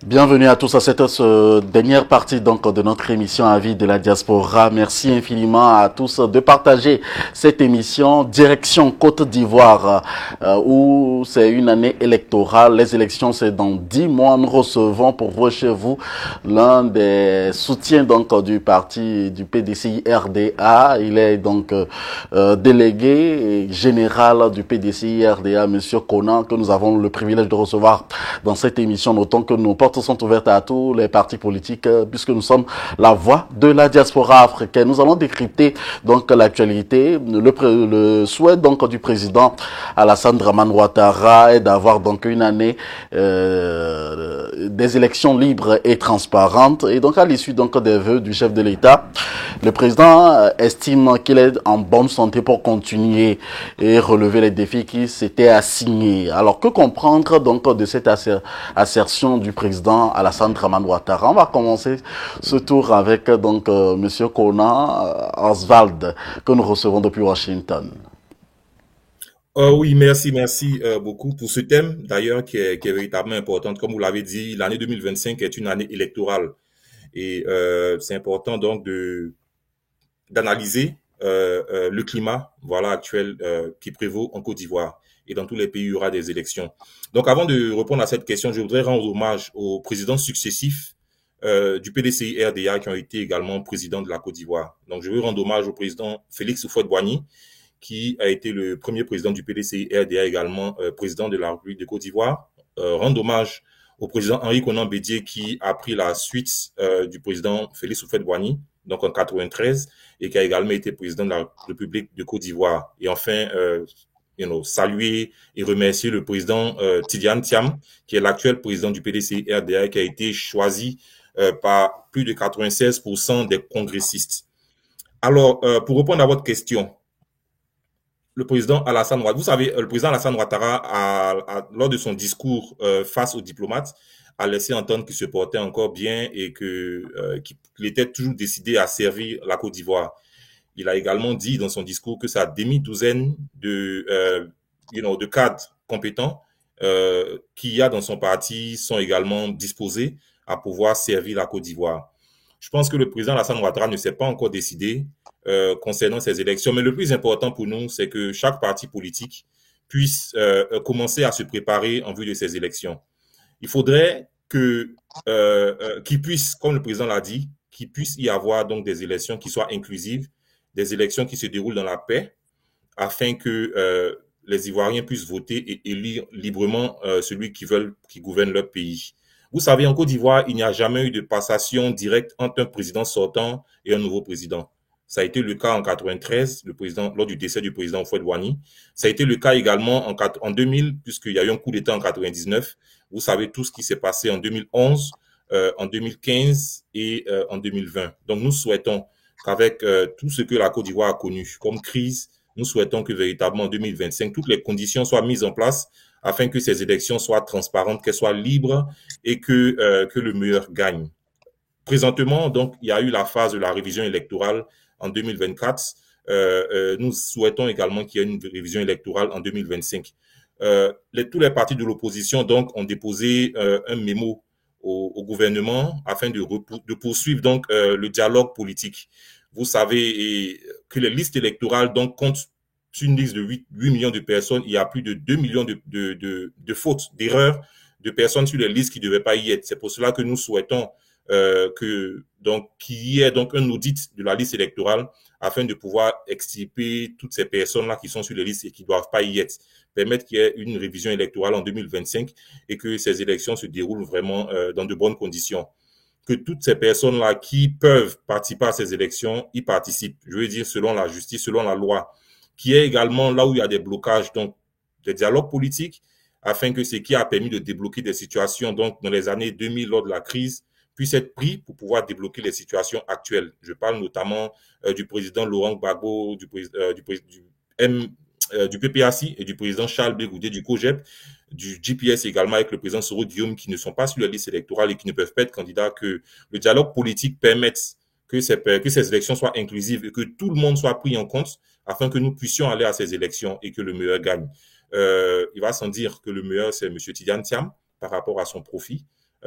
Bienvenue à tous à cette dernière partie donc de notre émission Avis de la diaspora. Merci infiniment à tous de partager cette émission direction Côte d'Ivoire où c'est une année électorale. Les élections c'est dans 10 mois. Nous recevons pour vous chez vous l'un des soutiens donc du parti du PDCI RDA. Il est donc délégué général du PDCI RDA, Monsieur Conan, que nous avons le privilège de recevoir dans cette émission. Notons que nos portes sont ouvertes à tous les partis politiques puisque nous sommes la voix de la diaspora africaine. Nous allons décrypter donc l'actualité. Le souhait donc du président Alassane Dramane Ouattara est d'avoir donc une année des élections libres et transparentes. Et donc à l'issue donc des vœux du chef de l'État, le président estime qu'il est en bonne santé pour continuer et relever les défis qui s'étaient assignés. Alors que comprendre donc de cette assertion du président Alassane Dramane Ouattara? On va commencer ce tour avec donc Monsieur Conan Oswald que nous recevons depuis Washington. Oui, merci beaucoup pour ce thème, d'ailleurs, qui est véritablement important. Comme vous l'avez dit, l'année 2025 est une année électorale. Et c'est important donc d'analyser le climat voilà, actuel qui prévaut en Côte d'Ivoire. Et dans tous les pays, il y aura des élections. Donc, avant de répondre à cette question, je voudrais rendre hommage aux présidents successifs du PDCI RDA qui ont été également présidents de la Côte d'Ivoire. Donc, je veux rendre hommage au président Félix Houphouët-Boigny, qui a été le premier président du PDCI RDA, également président de la République de Côte d'Ivoire. Rendre hommage au président Henri Konan Bédié, qui a pris la suite du président Félix Houphouët-Boigny, donc en 93, et qui a également été président de la République de Côte d'Ivoire. Et enfin, saluer et remercier le président Tidiane Thiam, qui est l'actuel président du PDCI RDA, qui a été choisi par plus de 96% des congressistes. Alors, pour répondre à votre question, le président Alassane Ouattara, vous savez, le président Alassane Ouattara, lors de son discours face aux diplomates, a laissé entendre qu'il se portait encore bien et qu'il était toujours décidé à servir la Côte d'Ivoire. Il a également dit dans son discours que sa demi-douzaine de cadres compétents qu'il y a dans son parti sont également disposés à pouvoir servir la Côte d'Ivoire. Je pense que le président Alassane Ouattara ne s'est pas encore décidé concernant ces élections, mais le plus important pour nous, c'est que chaque parti politique puisse commencer à se préparer en vue de ces élections. Il faudrait qu'il puisse, comme le président l'a dit, qu'il puisse y avoir donc des élections qui soient inclusives, des élections qui se déroulent dans la paix, afin que les Ivoiriens puissent voter et élire librement celui qui gouverne leur pays. Vous savez, en Côte d'Ivoire, il n'y a jamais eu de passation directe entre un président sortant et un nouveau président. Ça a été le cas en 93, lors du décès du président Houphouët-Boigny. Ça a été le cas également en 2000, puisqu'il y a eu un coup d'État en 99. Vous savez tout ce qui s'est passé en 2011, en 2015 et en 2020. Donc, nous souhaitons qu'avec tout ce que la Côte d'Ivoire a connu comme crise, nous souhaitons que véritablement en 2025, toutes les conditions soient mises en place afin que ces élections soient transparentes, qu'elles soient libres et que le meilleur gagne. Présentement, donc, il y a eu la phase de la révision électorale en 2024. Nous souhaitons également qu'il y ait une révision électorale en 2025. Tous les partis de l'opposition donc ont déposé un mémo au gouvernement afin de poursuivre donc le dialogue politique. Vous savez que les listes électorales donc comptent sur une liste de 8 millions de personnes. Il y a plus de 2 millions de fautes, d'erreurs de personnes sur les listes qui ne devaient pas y être. C'est pour cela que nous souhaitons qu'il y ait donc un audit de la liste électorale afin de pouvoir extirper toutes ces personnes-là qui sont sur les listes et qui ne doivent pas y être. Permettre qu'il y ait une révision électorale en 2025 et que ces élections se déroulent vraiment dans de bonnes conditions. Que toutes ces personnes-là qui peuvent participer à ces élections y participent. Je veux dire, selon la justice, selon la loi. Qui est également là où il y a des blocages, donc des dialogues politiques, afin que ce qui a permis de débloquer des situations donc dans les années 2000 lors de la crise puisse être pris pour pouvoir débloquer les situations actuelles. Je parle notamment du président Laurent Gbagbo, du PPAC et du président Charles Bégoudé du COGEP, du GPS également avec le président Soro Guillaume qui ne sont pas sur la liste électorale et qui ne peuvent pas être candidats, que le dialogue politique permette que ces élections soient inclusives et que tout le monde soit pris en compte afin que nous puissions aller à ces élections et que le meilleur gagne. Il va sans dire que le meilleur, c'est M. Tidiane Thiam par rapport à son profit.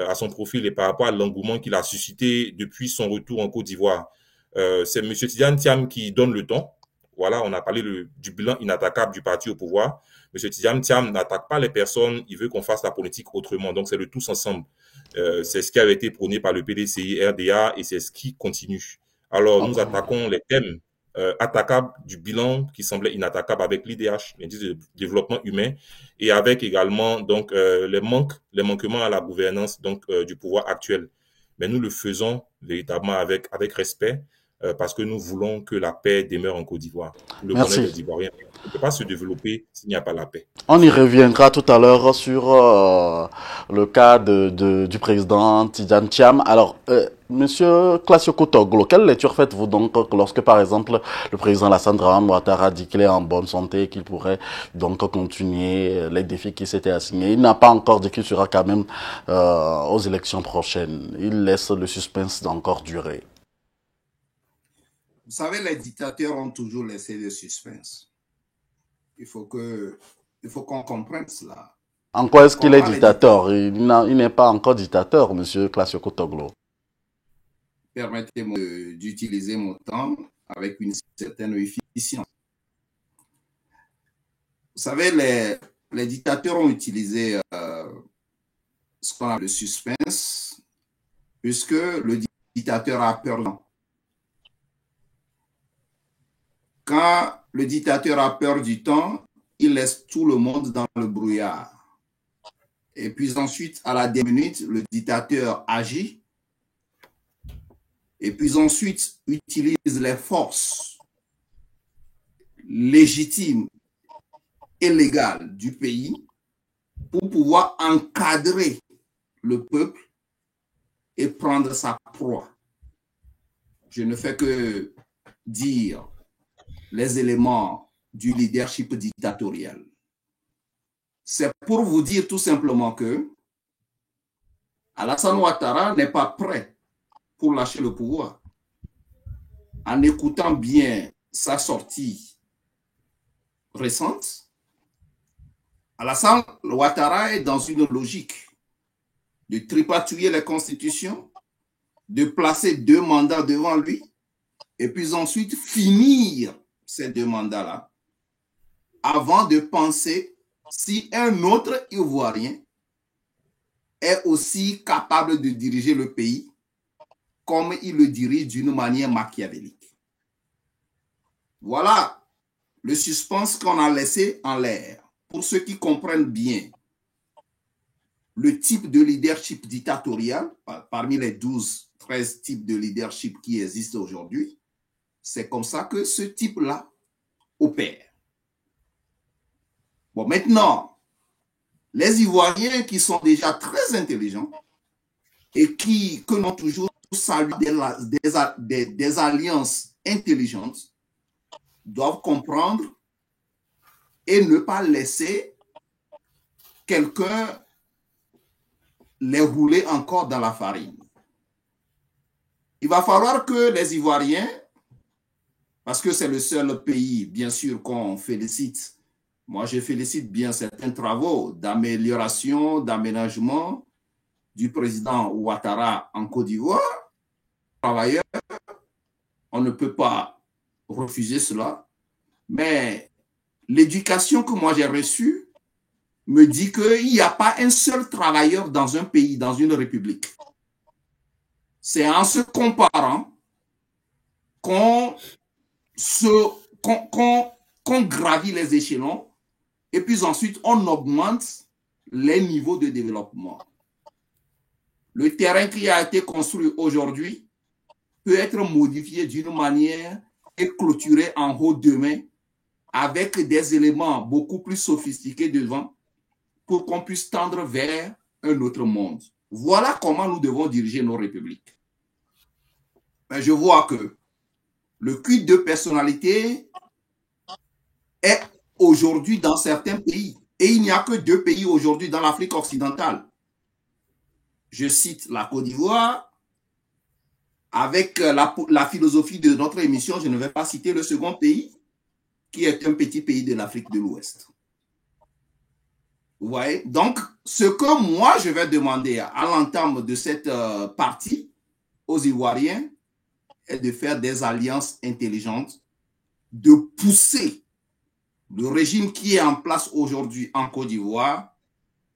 à son profil et par rapport à l'engouement qu'il a suscité depuis son retour en Côte d'Ivoire. C'est M. Tidiane Thiam qui donne le ton. Voilà, on a parlé du bilan inattaquable du parti au pouvoir. M. Tidiane Thiam n'attaque pas les personnes, il veut qu'on fasse la politique autrement. Donc, c'est le tous ensemble. C'est ce qui avait été prôné par le PDCI, RDA, et c'est ce qui continue. Alors, nous attaquons les thèmes attaquables du bilan qui semblait inattaquable avec l'IDH, l'indice de développement humain, et avec également donc les manquements à la gouvernance donc du pouvoir actuel. Mais nous le faisons véritablement avec respect parce que nous voulons que la paix demeure en Côte d'Ivoire. Le connaît des Ivoiriens. On ne peut pas se développer s'il n'y a pas la paix. On y reviendra tout à l'heure sur le cas du président Tidiane Thiam. Alors, Monsieur Classioko Toglo, quelle lecture faites-vous donc lorsque, par exemple, le président Alassane Dramane Ouattara dit qu'il est en bonne santé et qu'il pourrait donc continuer les défis qui s'étaient assignés? Il n'a pas encore dit qu'il sera quand même aux élections prochaines. Il laisse le suspense d'encore durer. Vous savez, les dictateurs ont toujours laissé le suspense. Il faut qu'on comprenne cela. En quoi est-ce qu'il est dictateur? Il n'est pas encore dictateur, Monsieur Classioko Toglo. Permettez-moi d'utiliser mon temps avec une certaine efficience. Vous savez, les dictateurs ont utilisé ce qu'on appelle le suspense, puisque le dictateur a peur. Quand le dictateur a peur du temps, il laisse tout le monde dans le brouillard. Et puis ensuite, à la dernière minute, le dictateur agit. Et puis ensuite, utilise les forces légitimes et légales du pays pour pouvoir encadrer le peuple et prendre sa proie. Je ne fais que dire les éléments du leadership dictatorial. C'est pour vous dire tout simplement que Alassane Ouattara n'est pas prêt pour lâcher le pouvoir. En écoutant bien sa sortie récente, Alassane Ouattara est dans une logique de tripatouiller les constitutions, de placer 2 mandats devant lui, et puis ensuite finir ces 2 mandats-là, avant de penser si un autre Ivoirien est aussi capable de diriger le pays comme il le dirige d'une manière machiavélique. Voilà le suspense qu'on a laissé en l'air. Pour ceux qui comprennent bien le type de leadership dictatorial, parmi les 12-13 types de leadership qui existent aujourd'hui, c'est comme ça que ce type-là opère. Bon, maintenant, les Ivoiriens qui sont déjà très intelligents et que l'on toujours salué des alliances intelligentes doivent comprendre et ne pas laisser quelqu'un les rouler encore dans la farine. Il va falloir que les Ivoiriens, parce que c'est le seul pays, bien sûr, qu'on félicite. Moi, je félicite bien certains travaux d'amélioration, d'aménagement du président Ouattara en Côte d'Ivoire. Travailleurs, on ne peut pas refuser cela. Mais l'éducation que moi j'ai reçue me dit qu'il n'y a pas un seul travailleur dans un pays, dans une république. C'est en se comparant qu'on gravit les échelons et puis ensuite on augmente les niveaux de développement. Le terrain qui a été construit aujourd'hui peut être modifié d'une manière et clôturé en haut demain avec des éléments beaucoup plus sophistiqués devant pour qu'on puisse tendre vers un autre monde. Voilà comment nous devons diriger nos républiques. Mais je vois que le culte de personnalité est aujourd'hui dans certains pays. Et il n'y a que 2 pays aujourd'hui dans l'Afrique occidentale. Je cite la Côte d'Ivoire. Avec la philosophie de notre émission, je ne vais pas citer le second pays, qui est un petit pays de l'Afrique de l'Ouest. Vous voyez? Donc, ce que moi, je vais demander à l'entame de cette partie aux Ivoiriens est de faire des alliances intelligentes, de pousser le régime qui est en place aujourd'hui en Côte d'Ivoire,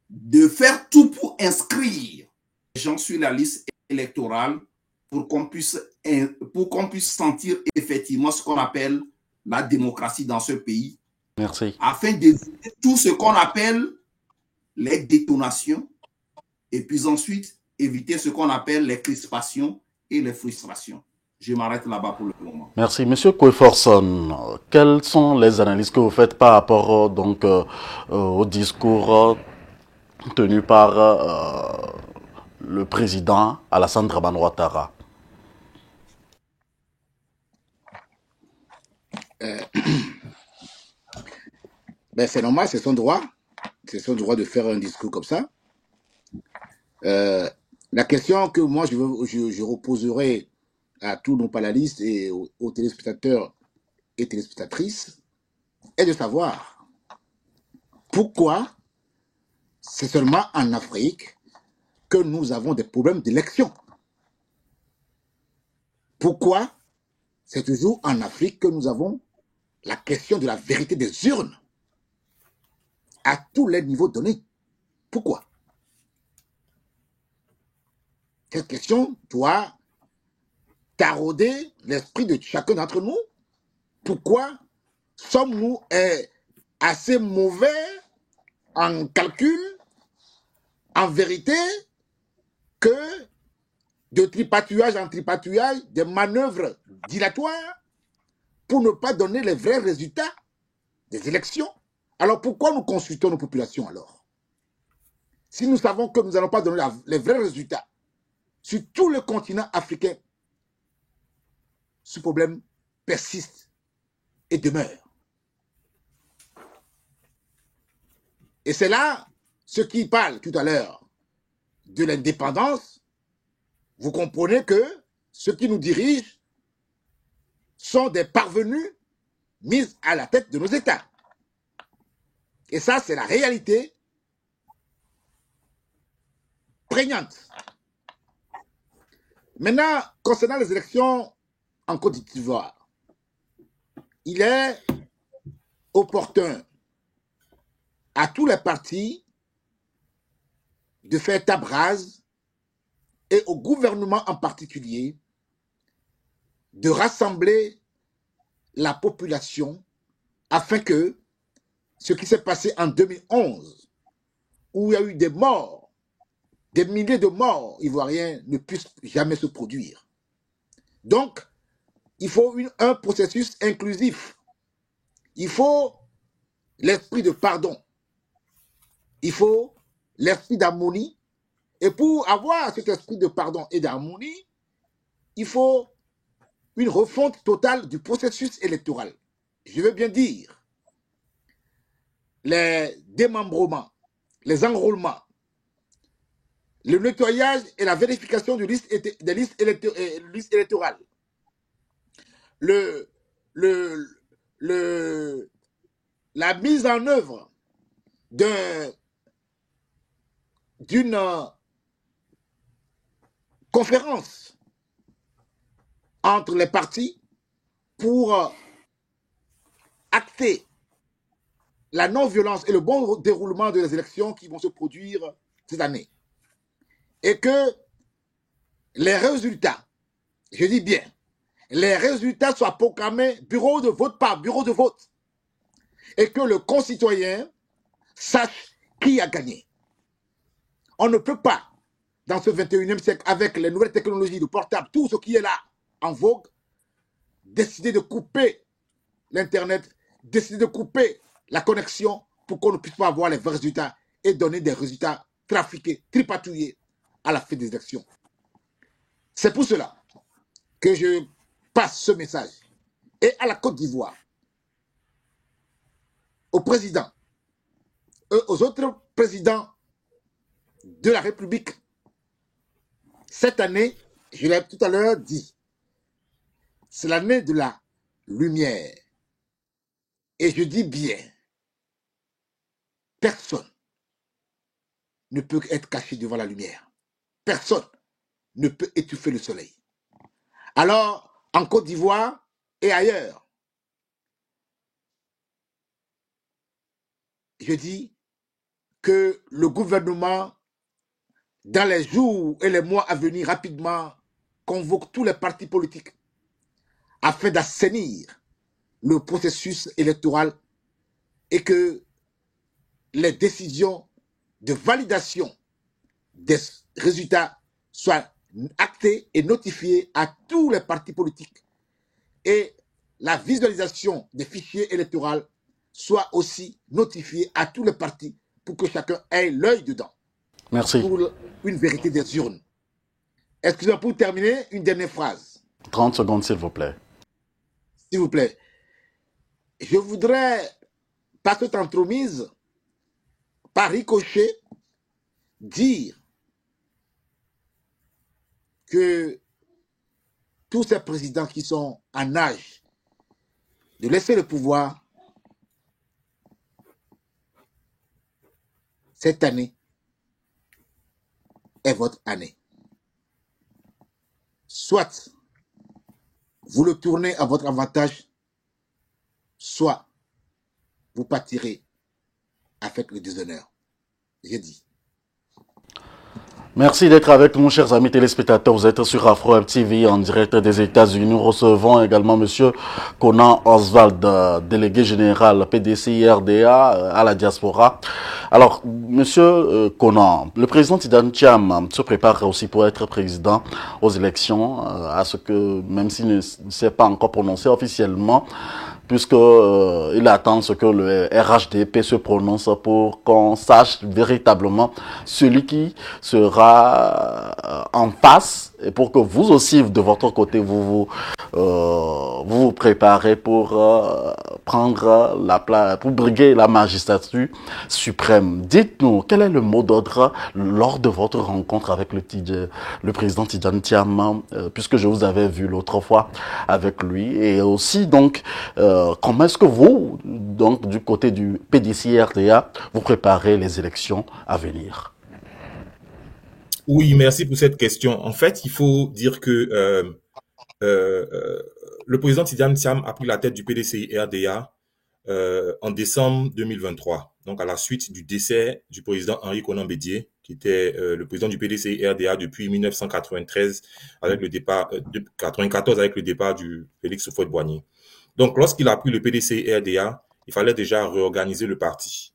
de faire tout pour inscrire les gens sur la liste électorale pour qu'on puisse sentir effectivement ce qu'on appelle la démocratie dans ce pays. Merci. Afin d'éviter tout ce qu'on appelle les détonations et puis ensuite éviter ce qu'on appelle les crispations et les frustrations. Je m'arrête là-bas pour le moment. Merci. Monsieur Kweforson, quelles sont les analyses que vous faites par rapport au discours tenu par le président Alassane Dramane Ouattara? Ben c'est normal, c'est son droit. C'est son droit de faire un discours comme ça. La question que moi je reposerai à tous nos panélistes et aux téléspectateurs et téléspectatrices est de savoir pourquoi c'est seulement en Afrique que nous avons des problèmes d'élection. Pourquoi c'est toujours en Afrique que nous avons la question de la vérité des urnes à tous les niveaux donnés. Pourquoi? Cette question doit tarauder l'esprit de chacun d'entre nous. Pourquoi sommes-nous assez mauvais en calcul, en vérité, que de tripatouillage en tripatouillage, des manœuvres dilatoires pour ne pas donner les vrais résultats des élections? Alors pourquoi nous consultons nos populations alors? Si nous savons que nous n'allons pas donner les vrais résultats sur tout le continent africain, ce problème persiste et demeure. Et c'est là, ceux qui parlent tout à l'heure de l'indépendance, vous comprenez que ceux qui nous dirigent sont des parvenus mis à la tête de nos États. Et ça, c'est la réalité prégnante. Maintenant, concernant les élections en Côte d'Ivoire, il est opportun à tous les partis de faire table rase et au gouvernement en particulier de rassembler la population afin que ce qui s'est passé en 2011, où il y a eu des morts, des milliers de morts ivoiriens, ne puisse jamais se produire. Donc, il faut un processus inclusif. Il faut l'esprit de pardon. Il faut l'esprit d'harmonie. Et pour avoir cet esprit de pardon et d'harmonie, il faut une refonte totale du processus électoral. Je veux bien dire, les démembrements, les enrôlements, le nettoyage et la vérification des listes électorales, la mise en œuvre d'une conférence entre les partis pour acter la non-violence et le bon déroulement des élections qui vont se produire cette année. Et que les résultats, je dis bien, les résultats soient proclamés bureau de vote par bureau de vote. Et que le concitoyen sache qui a gagné. On ne peut pas, dans ce 21e siècle, avec les nouvelles technologies de portable, tout ce qui est là en vogue, décider de couper l'Internet, décider de couper la connexion pour qu'on ne puisse pas avoir les vrais résultats et donner des résultats trafiqués, tripatouillés à la fin des élections. C'est pour cela que je passe ce message. Et à la Côte d'Ivoire, au président, aux autres présidents de la République, cette année, je l'ai tout à l'heure dit, c'est l'année de la lumière. Et je dis bien, personne ne peut être caché devant la lumière. Personne ne peut étouffer le soleil. Alors, en Côte d'Ivoire et ailleurs, je dis que le gouvernement, dans les jours et les mois à venir, rapidement, convoque tous les partis politiques afin d'assainir le processus électoral et que les décisions de validation des résultats soient actées et notifiées à tous les partis politiques et la visualisation des fichiers électoraux soit aussi notifiée à tous les partis pour que chacun ait l'œil dedans. Merci. Pour une vérité des urnes. Excusez-moi, pour terminer, une dernière phrase. 30 secondes, s'il vous plaît. S'il vous plaît. Je voudrais, par cette entremise, par ricochet, dire que tous ces présidents qui sont en âge de laisser le pouvoir, cette année est votre année. Soit vous le tournez à votre avantage, soit vous partirez avec le déshonneur. J'ai dit. Merci d'être avec nous, chers amis téléspectateurs. Vous êtes sur Afro Web TV en direct des États-Unis. Nous recevons également Monsieur Conan Oswald, délégué général PDCI-RDA à la diaspora. Alors, Monsieur Conan, le président Tidjane Thiam se prépare aussi pour être président aux élections, à ce que, même s'il ne s'est pas encore prononcé officiellement, puisque il attend ce que le RHDP se prononce pour qu'on sache véritablement celui qui sera en face, et pour que vous aussi de votre côté vous vous préparez pour prendre la place, pour briguer la magistrature suprême. Dites-nous, quel est le mot d'ordre lors de votre rencontre avec le président Tidjane Thiam, puisque je vous avais vu l'autre fois avec lui, et aussi donc comment est-ce que vous, donc du côté du PDCI-RDA, vous préparez les élections à venir? Oui, merci pour cette question. En fait, il faut dire que le président Tidjane Thiam a pris la tête du PDCI-RDA en décembre 2023, donc à la suite du décès du président Henri Konan Bédié, qui était le président du PDCI-RDA depuis 1993 avec le départ de 94 avec le départ du Félix Houphouët-Boigny. Donc, lorsqu'il a pris le PDCI-RDA, il fallait déjà réorganiser le parti.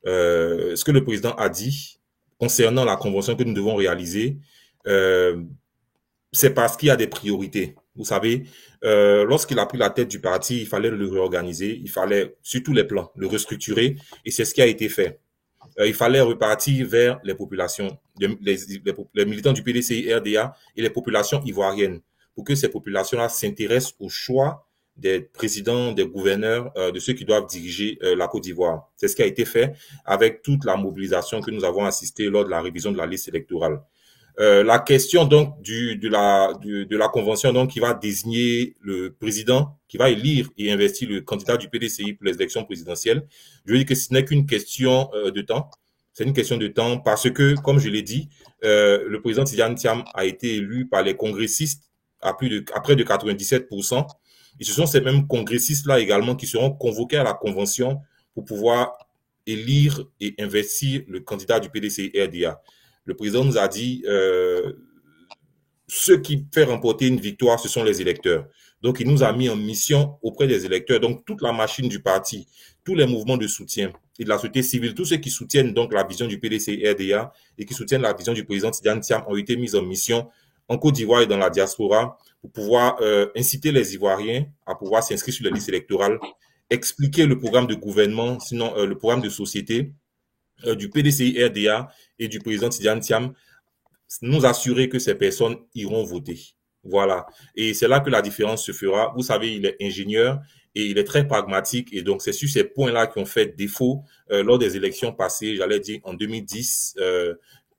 Ce que le président a dit concernant la convention que nous devons réaliser, c'est parce qu'il y a des priorités. Vous savez, lorsqu'il a pris la tête du parti, il fallait le réorganiser, il fallait, sur tous les plans, le restructurer, et c'est ce qui a été fait. Il fallait repartir vers les populations, les militants du PDCI-RDA et les populations ivoiriennes, pour que ces populations-là s'intéressent au choix des présidents, des gouverneurs, de ceux qui doivent diriger la Côte d'Ivoire. C'est ce qui a été fait avec toute la mobilisation que nous avons assistée lors de la révision de la liste électorale. La question donc de la convention donc qui va désigner le président, qui va élire et investir le candidat du PDCI pour les élections présidentielles, je veux dire que ce n'est qu'une question de temps. C'est une question de temps parce que, comme je l'ai dit, le président Tidjane Thiam a été élu par les congressistes à près de 97%. Et ce sont ces mêmes congressistes-là également qui seront convoqués à la convention pour pouvoir élire et investir le candidat du PDCI-RDA. Le président nous a dit, ce qui fait remporter une victoire, ce sont les électeurs. Donc, il nous a mis en mission auprès des électeurs. Donc, toute la machine du parti, tous les mouvements de soutien et de la société civile, tous ceux qui soutiennent donc la vision du PDCI-RDA et qui soutiennent la vision du président Tidjane Thiam ont été mis en mission en Côte d'Ivoire et dans la diaspora pour pouvoir inciter les Ivoiriens à pouvoir s'inscrire sur les listes électorales, expliquer le programme de gouvernement, sinon le programme de société du PDCI-RDA et du président Tidjane Thiam, nous assurer que ces personnes iront voter. Voilà. Et c'est là que la différence se fera. Vous savez, il est ingénieur et il est très pragmatique. Et donc, c'est sur ces points-là qui ont fait défaut lors des élections passées, j'allais dire en 2010,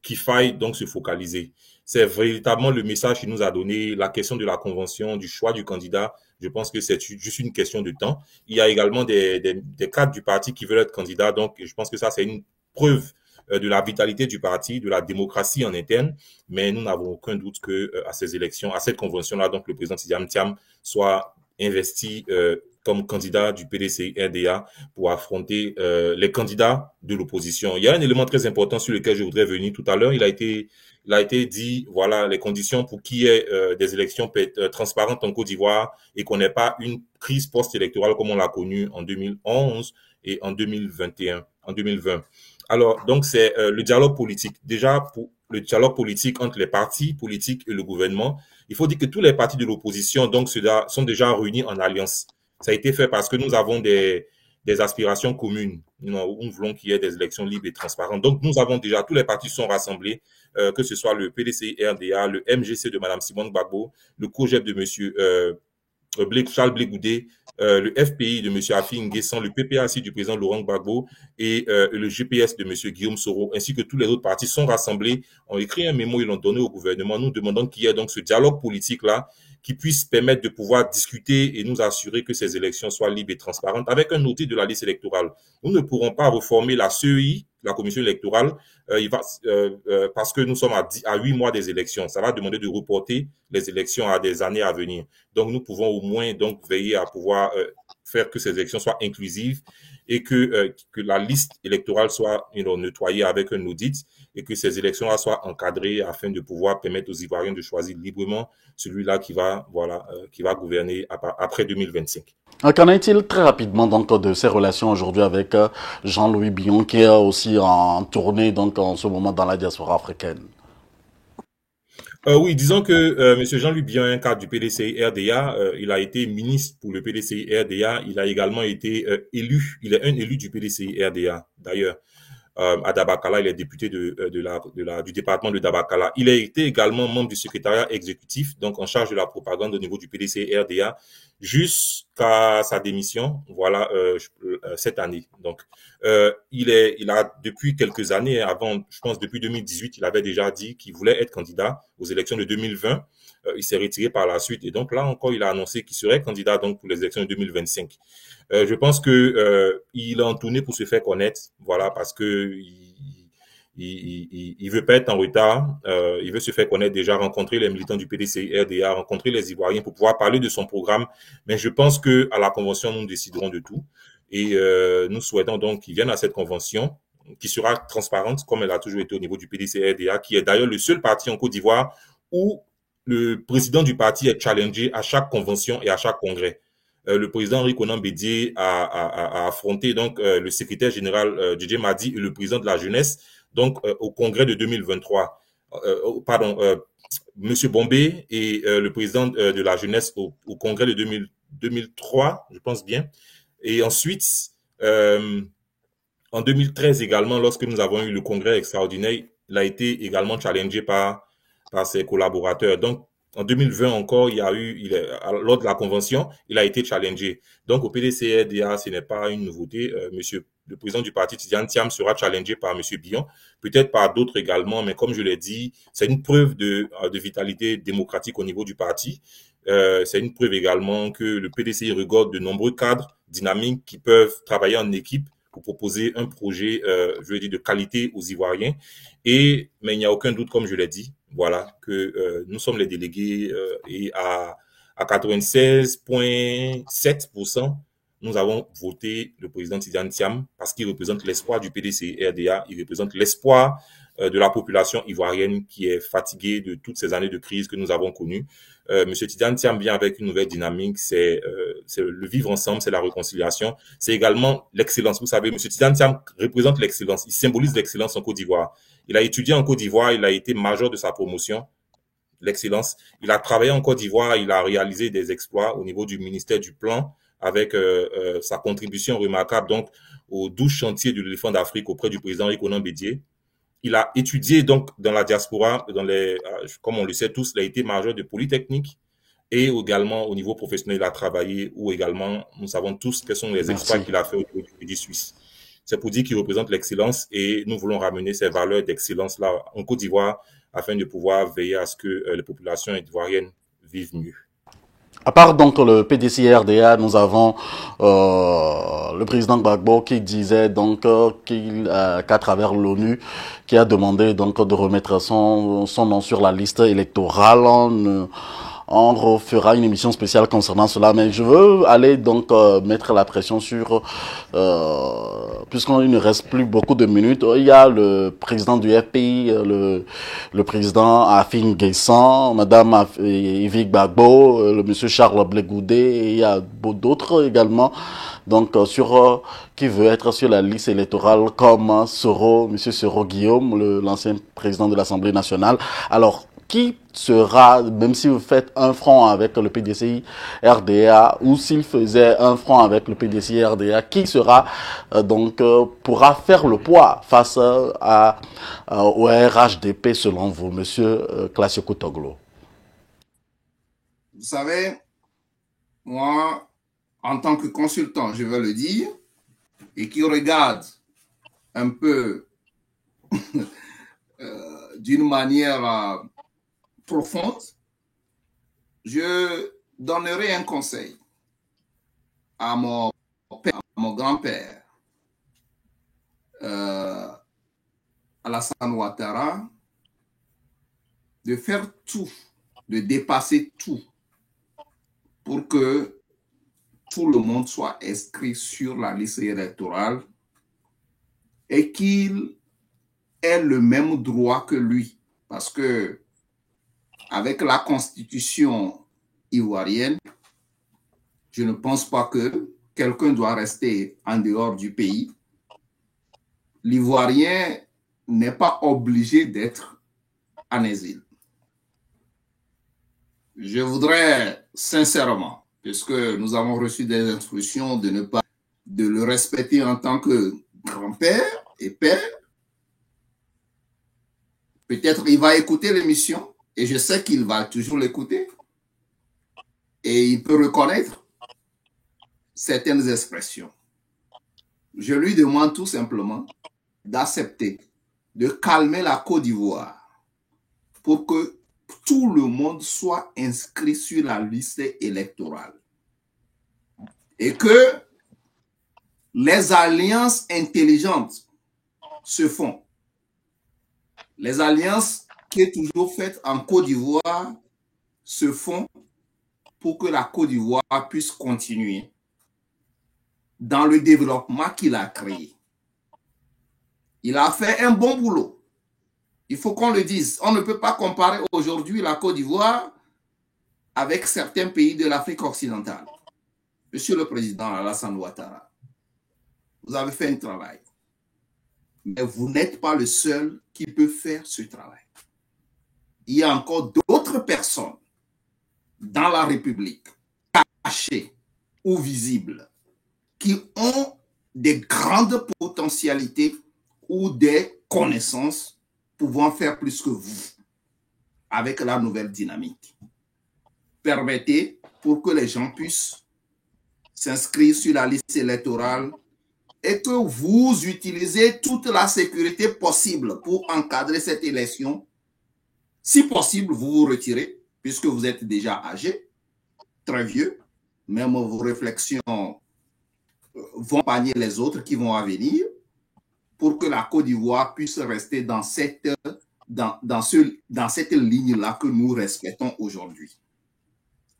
qu'il faille donc se focaliser. C'est véritablement le message qu'il nous a donné, la question de la convention, du choix du candidat. Je pense que c'est juste une question de temps. Il y a également des cadres du parti qui veulent être candidats. Donc, je pense que ça, c'est une preuve de la vitalité du parti, de la démocratie en interne, mais nous n'avons aucun doute que à ces élections, à cette convention-là, donc le président Tidiane Thiam soit investi comme candidat du PDCI-RDA pour affronter les candidats de l'opposition. Il y a un élément très important sur lequel je voudrais venir tout à l'heure. Il a été dit, voilà, les conditions pour qu'il y ait des élections transparentes en Côte d'Ivoire et qu'on n'ait pas une crise post-électorale comme on l'a connue en 2011 et en 2020. Alors, donc, c'est le dialogue politique. Déjà, pour le dialogue politique entre les partis politiques et le gouvernement, il faut dire que tous les partis de l'opposition donc sont déjà réunis en alliance. Ça a été fait parce que nous avons des aspirations communes. Nous voulons qu'il y ait des élections libres et transparentes. Donc, nous avons déjà, tous les partis sont rassemblés, que ce soit le PDCI-RDA, le MGC de Mme Simone Gbagbo, le COJEP de M. Charles Blé Goudé, le FPI de M. Afi N'Guessan, le PPAC du président Laurent Gbagbo et le GPS de M. Guillaume Soro, ainsi que tous les autres partis sont rassemblés, ont écrit un mémo, ils l'ont donné au gouvernement, nous demandons qu'il y ait donc ce dialogue politique-là qui puisse permettre de pouvoir discuter et nous assurer que ces élections soient libres et transparentes avec un audit de la liste électorale. Nous ne pourrons pas reformer la CEI, la commission électorale, parce que nous sommes à 8 mois des élections. Ça va demander de reporter les élections à des années à venir. Donc, nous pouvons au moins donc veiller à pouvoir faire que ces élections soient inclusives et que la liste électorale soit nettoyée avec un audit et que ces élections-là soient encadrées afin de pouvoir permettre aux Ivoiriens de choisir librement celui-là qui va gouverner après 2025. Qu'en est-il très rapidement donc de ces relations aujourd'hui avec Jean-Louis Billon qui est aussi en tournée donc en ce moment dans la diaspora africaine? Oui, disons que M. Jean-Louis Billon, un cadre du PDCI-RDA, il a été ministre pour le PDCI-RDA, il a également été élu, il est un élu du PDCI-RDA d'ailleurs. À Dabakala, il est député du département de Dabakala. Il a été également membre du secrétariat exécutif, donc en charge de la propagande au niveau du PDC-RDA, jusqu'à sa démission, voilà, cette année. Donc, il a depuis quelques années, avant, je pense depuis 2018, il avait déjà dit qu'il voulait être candidat aux élections de 2020. Il s'est retiré par la suite et donc là encore, il a annoncé qu'il serait candidat donc pour les élections de 2025. Je pense que il a en tournée pour se faire connaître, voilà, parce que il veut pas être en retard. Il veut se faire connaître déjà, rencontrer les militants du PDCI-RDA, rencontrer les Ivoiriens pour pouvoir parler de son programme. Mais je pense que à la convention, nous déciderons de tout et nous souhaitons donc qu'il vienne à cette convention qui sera transparente comme elle a toujours été au niveau du PDCI-RDA, qui est d'ailleurs le seul parti en Côte d'Ivoire où le président du parti est challengé à chaque convention et à chaque congrès. Le président Henri Konan Bédié a affronté donc le secrétaire général DJ Madi et le président de la jeunesse donc au congrès de 2023. Monsieur Bombé et le président de la jeunesse au congrès de 2003, je pense bien. Et ensuite, en 2013 également, lorsque nous avons eu le congrès extraordinaire, il a été également challengé par ses collaborateurs. Donc, en 2020 encore, lors de la convention, il a été challengé. Donc, au PDCI-RDA, ce n'est pas une nouveauté. Le président du parti, Tidiane Thiam, sera challengé par Monsieur Billon, peut-être par d'autres également, mais comme je l'ai dit, c'est une preuve de vitalité démocratique au niveau du parti. C'est une preuve également que le PDCI regorge de nombreux cadres dynamiques qui peuvent travailler en équipe pour proposer un projet, de qualité aux Ivoiriens. Mais il n'y a aucun doute, comme je l'ai dit, voilà, que nous sommes les délégués et à 96,7%, nous avons voté le président Tidiane Thiam parce qu'il représente l'espoir du PDCI-RDA, il représente l'espoir de la population ivoirienne qui est fatiguée de toutes ces années de crise que nous avons connues. Monsieur Tidiane Thiam vient avec une nouvelle dynamique, c'est le vivre ensemble, c'est la réconciliation, c'est également l'excellence. Vous savez, Monsieur Tidiane Thiam représente l'excellence, il symbolise l'excellence en Côte d'Ivoire. Il a étudié en Côte d'Ivoire, il a été major de sa promotion, l'excellence. Il a travaillé en Côte d'Ivoire, il a réalisé des exploits au niveau du ministère du Plan avec sa contribution remarquable donc aux 12 chantiers de l'éléphant d'Afrique auprès du président Henri Konan Bédié. Il a étudié donc dans la diaspora, comme on le sait tous, il a été major de Polytechnique et également au niveau professionnel, il a travaillé où également nous savons tous quels sont les exploits qu'il a fait au niveau du Crédit Suisse. C'est pour dire qu'il représente l'excellence et nous voulons ramener ces valeurs d'excellence-là en Côte d'Ivoire afin de pouvoir veiller à ce que les populations ivoiriennes vivent mieux. À part donc le PDC-RDA, nous avons le président Gbagbo qui disait donc qu'à travers l'ONU, qui a demandé donc de remettre son nom sur la liste électorale. On refera une émission spéciale concernant cela, mais je veux aller donc mettre la pression sur, puisqu'il ne reste plus beaucoup de minutes, il y a le président du FPI, le président Afin Guessan, madame Yvick Gbagbo, le monsieur Charles Blegoudé, et il y a d'autres également, donc sur qui veut être sur la liste électorale comme monsieur Soro Guillaume, l'ancien président de l'Assemblée nationale. Alors, qui sera, même si vous faites un front avec le PDCI RDA ou s'il faisait un front avec le PDCI RDA, qui sera pourra faire le poids face au RHDP selon vous, monsieur Classico Toglo? Vous savez, moi, en tant que consultant, je vais le dire, et qui regarde un peu d'une manière profonde, je donnerai un conseil à mon père, à mon grand-père, Alassane Ouattara, de faire tout, de dépasser tout pour que tout le monde soit inscrit sur la liste électorale et qu'il ait le même droit que lui. Parce que avec la constitution ivoirienne, je ne pense pas que quelqu'un doit rester en dehors du pays. L'Ivoirien n'est pas obligé d'être en exil. Je voudrais sincèrement, puisque nous avons reçu des instructions de ne pas de le respecter en tant que grand-père et père, peut-être il va écouter l'émission. Et je sais qu'il va toujours l'écouter. Et il peut reconnaître certaines expressions. Je lui demande tout simplement d'accepter, de calmer la Côte d'Ivoire pour que tout le monde soit inscrit sur la liste électorale. Et que les alliances intelligentes se font. Les alliances qui est toujours faite en Côte d'Ivoire se font pour que la Côte d'Ivoire puisse continuer dans le développement qu'il a créé. Il a fait un bon boulot. Il faut qu'on le dise. On ne peut pas comparer aujourd'hui la Côte d'Ivoire avec certains pays de l'Afrique occidentale. Monsieur le Président Alassane Ouattara, vous avez fait un travail. Mais vous n'êtes pas le seul qui peut faire ce travail. Il y a encore d'autres personnes dans la République, cachées ou visibles, qui ont des grandes potentialités ou des connaissances pouvant faire plus que vous avec la nouvelle dynamique. Permettez pour que les gens puissent s'inscrire sur la liste électorale et que vous utilisez toute la sécurité possible pour encadrer cette élection. Si possible, vous vous retirez, puisque vous êtes déjà âgé, très vieux. Même vos réflexions vont accompagner les autres qui vont venir pour que la Côte d'Ivoire puisse rester dans cette ligne-là que nous respectons aujourd'hui.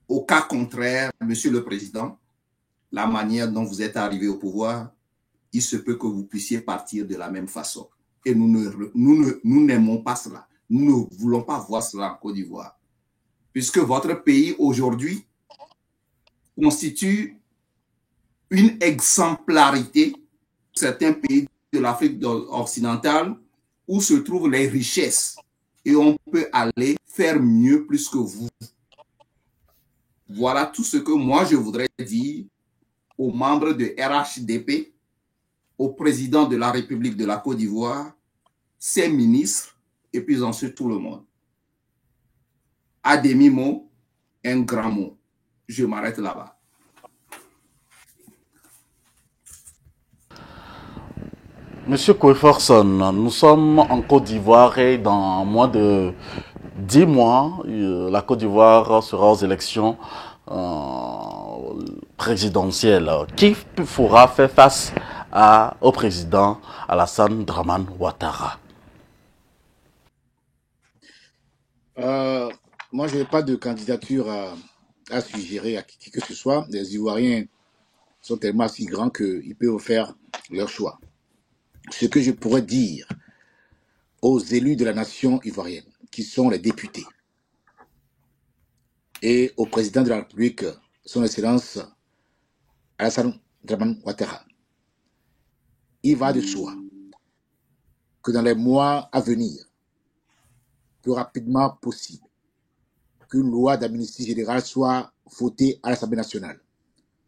Au cas contraire, Monsieur le Président, la manière dont vous êtes arrivé au pouvoir, il se peut que vous puissiez partir de la même façon. Et nous n'aimons pas cela. Nous ne voulons pas voir cela en Côte d'Ivoire. Puisque votre pays aujourd'hui constitue une exemplarité de certains pays de l'Afrique occidentale où se trouvent les richesses. Et on peut aller faire mieux plus que vous. Voilà tout ce que moi je voudrais dire aux membres de RHDP, au président de la République de la Côte d'Ivoire, ses ministres, et puis ensuite tout le monde. À demi-mot, un grand mot. Je m'arrête là-bas. Monsieur Kweforson, nous sommes en Côte d'Ivoire et dans moins de 10 mois, la Côte d'Ivoire sera aux élections présidentielle, qui pourra faire face au président Alassane Dramane Ouattara? Moi, je n'ai pas de candidature à suggérer à qui que ce soit. Les Ivoiriens sont tellement si grands qu'ils peuvent faire leur choix. Ce que je pourrais dire aux élus de la nation ivoirienne, qui sont les députés, et au président de la République, son Excellence Alassane Dramane Ouattara, il va de soi que dans les mois à venir, le plus rapidement possible, qu'une loi d'amnistie générale soit votée à l'Assemblée nationale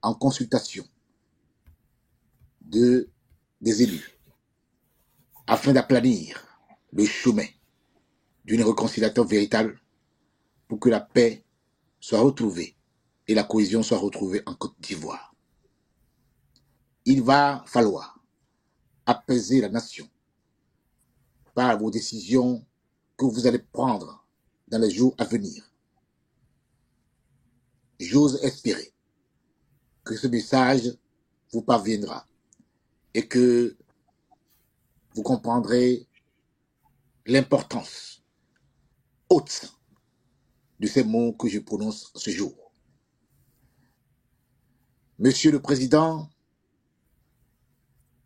en consultation des élus afin d'aplanir le chemin d'une réconciliation véritable pour que la paix soit retrouvée et la cohésion soit retrouvée en Côte d'Ivoire. Il va falloir apaiser la nation par vos décisions que vous allez prendre dans les jours à venir. J'ose espérer que ce message vous parviendra et que vous comprendrez l'importance haute de ces mots que je prononce ce jour. Monsieur le Président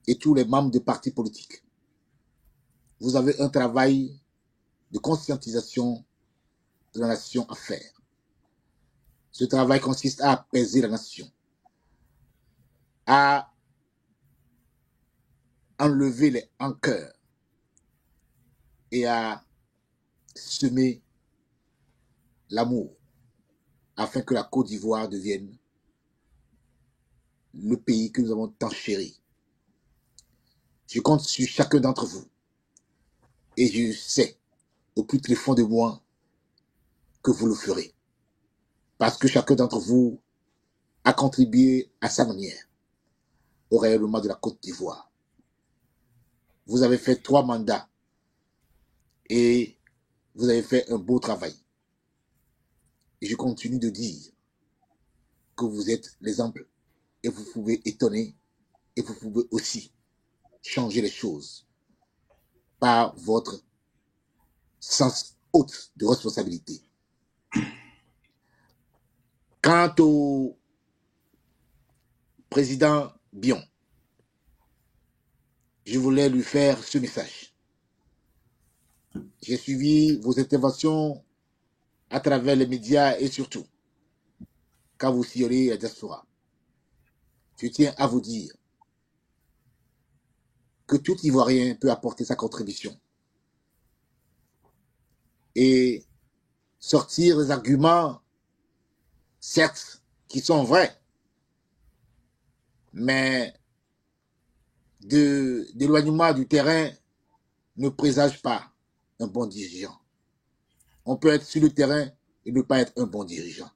et tous les membres des partis politiques, vous avez un travail de conscientisation de la nation à faire. Ce travail consiste à apaiser la nation, à enlever les rancœurs et à semer l'amour afin que la Côte d'Ivoire devienne le pays que nous avons tant chéri. Je compte sur chacun d'entre vous et je sais au plus profond de moi que vous le ferez. Parce que chacun d'entre vous a contribué à sa manière au rayonnement de la Côte d'Ivoire. Vous avez fait 3 mandats et vous avez fait un beau travail. Et je continue de dire que vous êtes l'exemple et vous pouvez étonner et vous pouvez aussi changer les choses par votre sens haut de responsabilité. Quant au président Bion, je voulais lui faire ce message. J'ai suivi vos interventions à travers les médias et surtout quand vous sillonnez la diaspora. Je tiens à vous dire que tout Ivoirien peut apporter sa contribution et sortir des arguments, certes, qui sont vrais, mais d'éloignement du terrain ne présage pas un bon dirigeant. On peut être sur le terrain et ne pas être un bon dirigeant.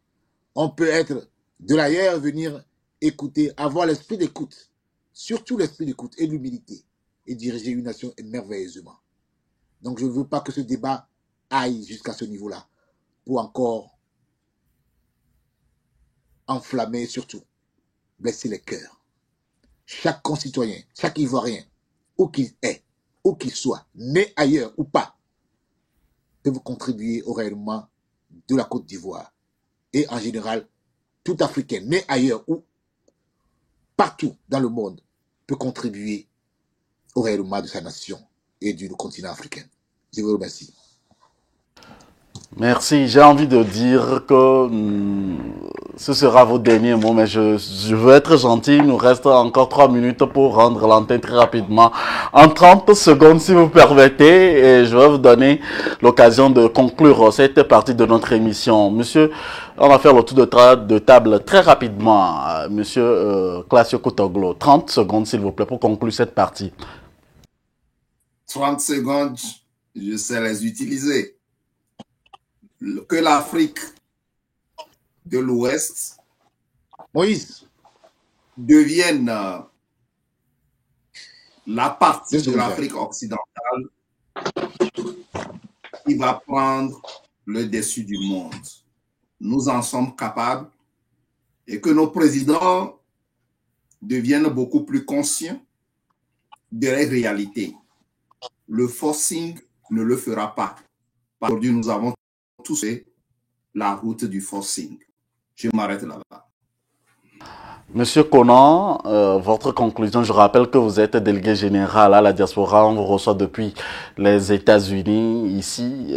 On peut être de l'ailleurs, venir écouter, avoir l'esprit d'écoute, surtout l'esprit d'écoute et l'humilité, et diriger une nation merveilleusement. Donc je ne veux pas que ce débat aille jusqu'à ce niveau-là, pour encore enflammer et surtout blesser les cœurs. Chaque concitoyen, chaque Ivoirien, où qu'il est, où qu'il soit, né ailleurs ou pas, peut vous contribuer au rayonnement de la Côte d'Ivoire. Et en général, tout Africain, né ailleurs ou partout dans le monde, peut contribuer au rayonnement de sa nation et du continent africain. Je vous remercie. Merci. J'ai envie de dire que ce sera vos derniers mots, mais je veux être gentil. Il nous reste encore 3 minutes pour rendre l'antenne très rapidement. En 30 secondes, si vous permettez, et je vais vous donner l'occasion de conclure cette partie de notre émission. Monsieur, on va faire le tour de table très rapidement. Monsieur Classio Kotoglo, 30 secondes, s'il vous plaît, pour conclure cette partie. 30 secondes, je sais les utiliser. Que l'Afrique de l'Ouest devienne la partie de l'Afrique occidentale qui va prendre le dessus du monde. Nous en sommes capables et que nos présidents deviennent beaucoup plus conscients de la réalité. Le forcing ne le fera pas. Aujourd'hui, nous avons tous fait la route du forcing. Je m'arrête là-bas. Monsieur Konan, votre conclusion, je rappelle que vous êtes délégué général à la diaspora, on vous reçoit depuis les États-Unis ici.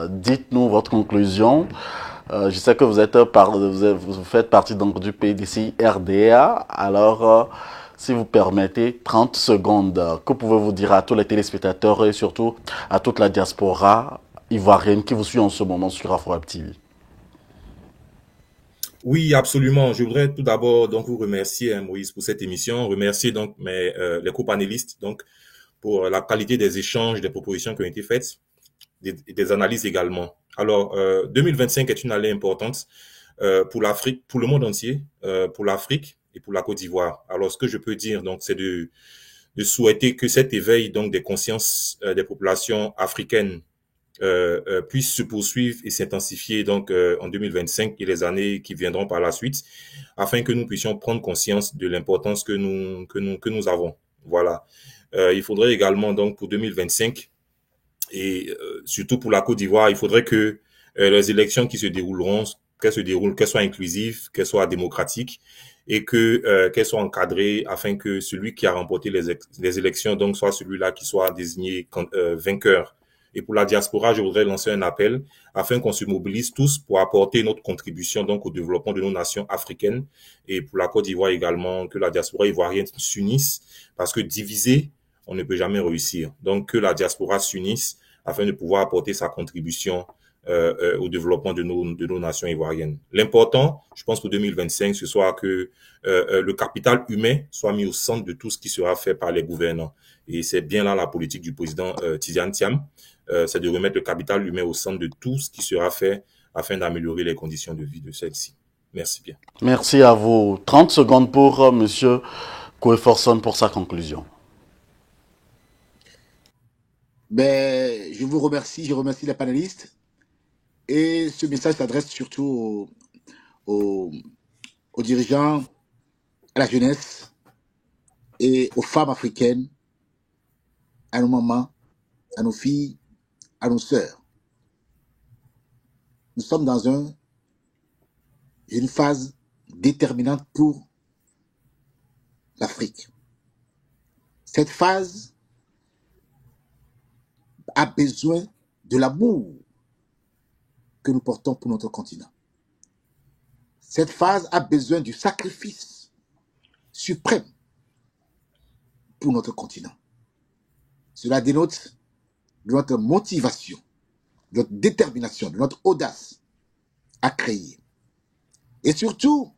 Dites-nous votre conclusion. Je sais que vous faites partie donc du PDC RDA. Alors, si vous permettez, 30 secondes, que pouvez-vous dire à tous les téléspectateurs et surtout à toute la diaspora ivoirienne qui vous suit en ce moment sur Afro-Web TV? Oui, absolument. Je voudrais tout d'abord donc vous remercier, Moïse, pour cette émission, remercier donc les co-panélistes donc pour la qualité des échanges, des propositions qui ont été faites, des analyses également. Alors, 2025 est une année importante pour l'Afrique, pour le monde entier, pour l'Afrique et pour la Côte d'Ivoire. Alors, ce que je peux dire donc, c'est de souhaiter que cet éveil donc des consciences des populations africaines puisse se poursuivre et s'intensifier donc en 2025 et les années qui viendront par la suite, afin que nous puissions prendre conscience de l'importance que nous avons. Voilà. Il faudrait également donc pour 2025 et surtout pour la Côte d'Ivoire, il faudrait que les élections qui se dérouleront, qu'elles soient inclusives, qu'elles soient démocratiques et que qu'elles soient encadrées afin que celui qui a remporté les élections donc soit celui-là qui soit désigné vainqueur. Et pour la diaspora, je voudrais lancer un appel afin qu'on se mobilise tous pour apporter notre contribution donc au développement de nos nations africaines et pour la Côte d'Ivoire également, que la diaspora ivoirienne s'unisse parce que divisé, on ne peut jamais réussir. Donc que la diaspora s'unisse afin de pouvoir apporter sa contribution au développement de nos nations ivoiriennes. L'important, je pense pour 2025, ce soit que le capital humain soit mis au centre de tout ce qui sera fait par les gouvernants. Et c'est bien là la politique du président Tidiane Thiam, c'est de remettre le capital humain au centre de tout ce qui sera fait afin d'améliorer les conditions de vie de celle-ci. Merci bien. Merci à vous. 30 secondes pour Monsieur Koué-Forson pour sa conclusion. Ben, je vous remercie, je remercie les panélistes. Et ce message s'adresse surtout aux dirigeants, à la jeunesse et aux femmes africaines, à nos mamans, à nos filles, à nos sœurs. Nous sommes dans une phase déterminante pour l'Afrique. Cette phase a besoin de l'amour que nous portons pour notre continent. Cette phase a besoin du sacrifice suprême pour notre continent. Cela dénote de notre motivation, de notre détermination, de notre audace à créer. Et surtout,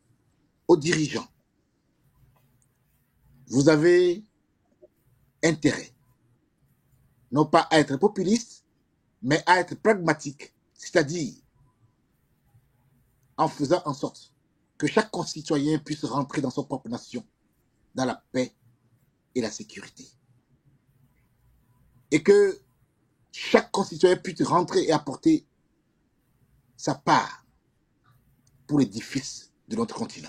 aux dirigeants, vous avez intérêt, non pas à être populiste, mais à être pragmatique, c'est-à-dire en faisant en sorte que chaque concitoyen puisse rentrer dans son propre nation, dans la paix et la sécurité. Et que chaque concitoyen puisse rentrer et apporter sa part pour l'édifice de notre continent.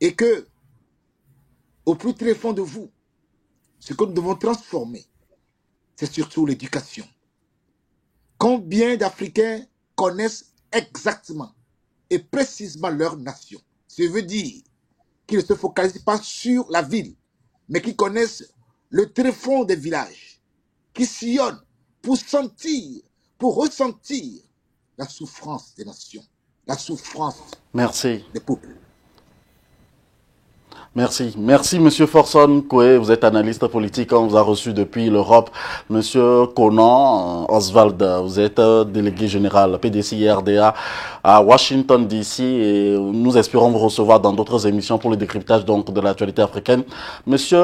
Et que, au plus tréfonds de vous, ce que nous devons transformer, c'est surtout l'éducation. Combien d'Africains connaissent exactement et précisément leur nation? Ça veut dire qu'ils ne se focalisent pas sur la ville, mais qui connaissent le tréfonds des villages, qui sillonnent pour sentir, pour ressentir la souffrance des nations, la souffrance des peuples. Merci. Merci, Monsieur Forson Koué. Vous êtes analyste politique. On vous a reçu depuis l'Europe. Monsieur Konan Oswald, vous êtes délégué général PDC RDA à Washington, D.C. Et nous espérons vous recevoir dans d'autres émissions pour le décryptage donc de l'actualité africaine. Monsieur,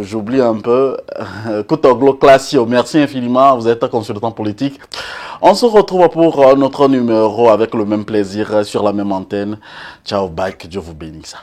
j'oublie un peu. Koutoglo Classio, merci infiniment. Vous êtes consultant politique. On se retrouve pour notre numéro avec le même plaisir sur la même antenne. Ciao, bye, que Dieu vous bénisse.